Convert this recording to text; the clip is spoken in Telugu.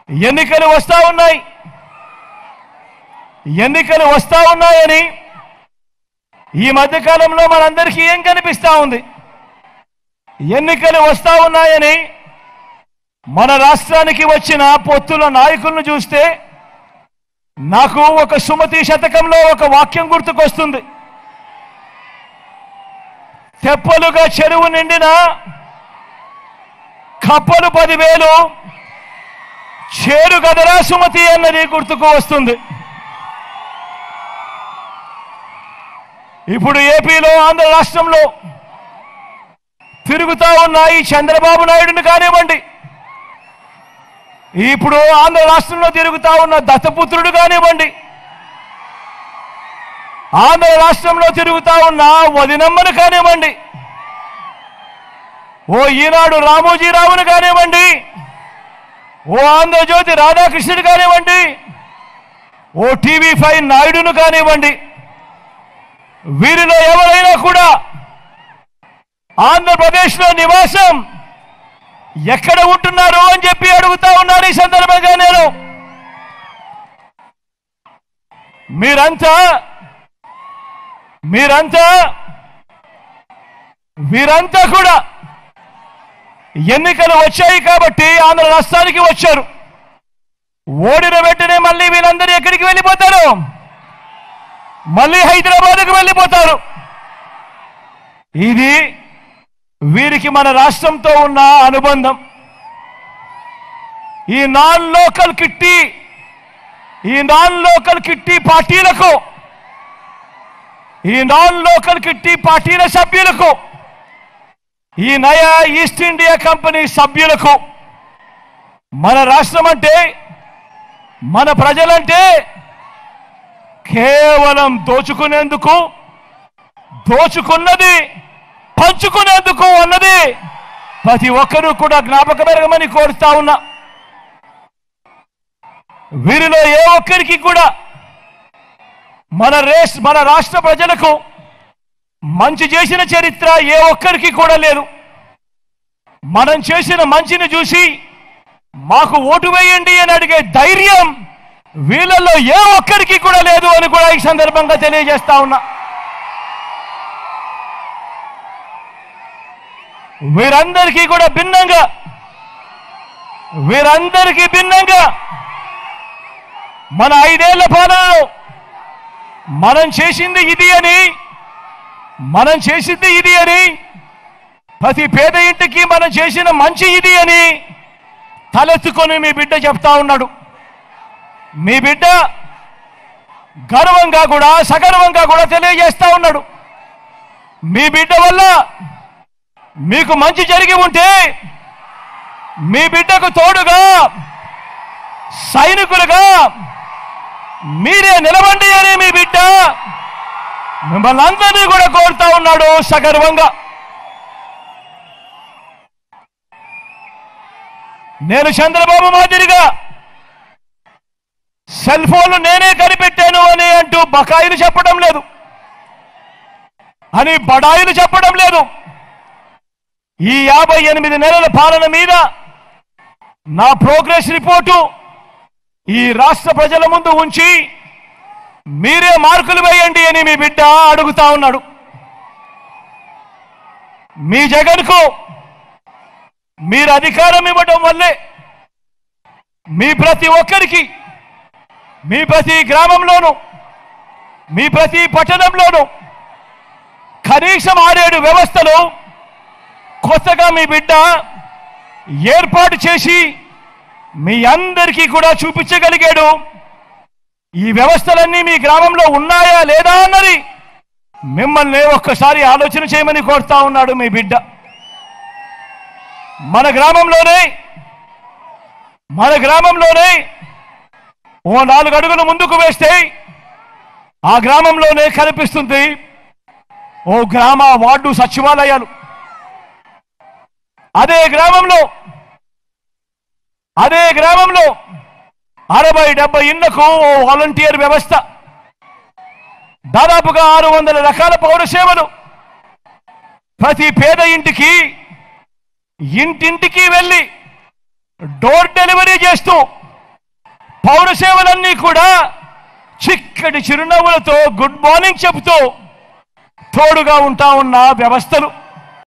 ఎన్నికలు వస్తా ఉన్నాయని ఈ మధ్యకాలంలో మనందరికీ ఏం కనిపిస్తా ఉంది? ఎన్నికలు వస్తా ఉన్నాయని మన రాష్ట్రానికి వచ్చిన పొత్తుల నాయకులను చూస్తే నాకు ఒక సుమతి శతకంలో ఒక వాక్యం గుర్తుకొస్తుంది. తెప్పలుగా చెరువు నిండిన కప్పలు 10,000 చేరు గదరా సుమతి అన్నది గుర్తుకు వస్తుంది. ఇప్పుడు ఏపీలో ఆంధ్ర రాష్ట్రంలో తిరుగుతా ఉన్న ఈ చంద్రబాబు నాయుడుని కానివ్వండి, ఇప్పుడు ఆంధ్ర రాష్ట్రంలో తిరుగుతా ఉన్న దత్తపుత్రుడు కానివ్వండి, ఆంధ్ర రాష్ట్రంలో తిరుగుతా ఉన్న వదినమ్మను కానివ్వండి, ఓ ఈనాడు రామోజీరావును కానివ్వండి, ఓ ఆంధ్రజ్యోతి రాధాకృష్ణుడు కానివ్వండి, ఓ TV5 నాయుడును కానివ్వండి, వీరిలో ఎవరైనా కూడా ఆంధ్రప్రదేశ్లో నివాసం ఎక్కడ ఉంటున్నారు అని చెప్పి అడుగుతా ఉన్నారు. ఈ సందర్భంగా నేను వీరంతా కూడా ఎన్నికలు వచ్చాయి కాబట్టి ఆంధ్ర రాష్ట్రానికి వచ్చారు. ఓడిన వెంటనే మళ్ళీ వీళ్ళందరూ ఎక్కడికి వెళ్ళిపోతారు? మళ్ళీ హైదరాబాద్కు వెళ్ళిపోతారు. ఇది వీరికి మన రాష్ట్రంతో ఉన్న అనుబంధం. ఈ నాన్ లోకల్ కిట్టి పార్టీల సభ్యులకు, ఈ నయా ఈస్ట్ ఇండియా కంపెనీ సభ్యులకు మన రాష్ట్రం అంటే, మన ప్రజలంటే కేవలం దోచుకున్నది పంచుకునేందుకు అన్నది ప్రతి ఒక్కరూ కూడా జ్ఞాపకమరగమని కోరుతా ఉన్నా. వీరిలో ఏ ఒక్కరికి కూడా మన రాష్ట్ర ప్రజలకు మంచి చేసిన చరిత్ర ఏ ఒక్కరికి కూడా లేదు. మనం చేసిన మంచిని చూసి మాకు ఓటు వేయండి అని అడిగే ధైర్యం వీళ్ళల్లో ఏ ఒక్కరికి కూడా లేదు అని కూడా ఈ సందర్భంగా తెలియజేస్తా ఉన్నా. వీరందరికీ భిన్నంగా మన 5 ఏళ్ల పాలనలో మనం చేసింది ఇది అని ప్రతి పేద ఇంటికి మనం చేసిన మంచి ఇది అని తలెత్తుకొని మీ బిడ్డ చెప్తా ఉన్నాడు. మీ బిడ్డ గర్వంగా కూడా సగర్వంగా కూడా తెలియజేస్తా ఉన్నాడు. మీ బిడ్డ వల్ల మీకు మంచి జరిగి ఉంటే మీ బిడ్డకు తోడుగా సైనికులుగా మీరే నిలవండి అని మీ బిడ్డ మిమ్మల్ని అందరినీ కూడా కోరుతా ఉన్నాడు సగర్వంగా. నేను చంద్రబాబు మాదిరిగా సెల్ ఫోన్లు నేనే కనిపెట్టాను అని అంటూ బకాయిలు చెప్పడం లేదు, అని బడాయిలు చెప్పడం లేదు. ఈ 58 నెలల పాలన మీద నా ప్రోగ్రెస్ రిపోర్టు ఈ రాష్ట్ర ప్రజల ముందు ఉంచి మీరే మార్కులు వేయండి అని మీ బిడ్డ అడుగుతా ఉన్నాడు. మీ జగన్కు మీరు అధికారం ఇవ్వడం వల్లే మీ ప్రతి ఒక్కరికి, మీ ప్రతి గ్రామంలోనూ, మీ ప్రతి పట్టణంలోనూ కనీసం 6-7 వ్యవస్థలు కొత్తగా మీ బిడ్డ ఏర్పాటు చేసి మీ అందరికీ కూడా చూపించగలిగాడు. ఈ వ్యవస్థలన్నీ మీ గ్రామంలో ఉన్నాయా లేదా అన్నది మిమ్మల్ని ఒక్కసారి ఆలోచన చేయమని కోరుతా ఉన్నాడు మీ బిడ్డ. మన గ్రామంలోనే ఓ 4 అడుగులు ముందుకు వేస్తే ఆ గ్రామంలోనే కనిపిస్తుంది ఓ గ్రామ వార్డు సచివాలయాలు. అదే గ్రామంలో 60-70 ఇళ్లకు ఓ వాలంటీర్ వ్యవస్థ, దాదాపుగా 600 రకాల పౌర సేవలు, ప్రతి పేద ఇంటింటికి వెళ్ళి డోర్ డెలివరీ చేస్తూ పౌర సేవలన్నీ కూడా చిక్కటి చిరునవ్వులతో గుడ్ మార్నింగ్ చెబుతూ తోడుగా ఉంటా ఉన్న వ్యవస్థలు.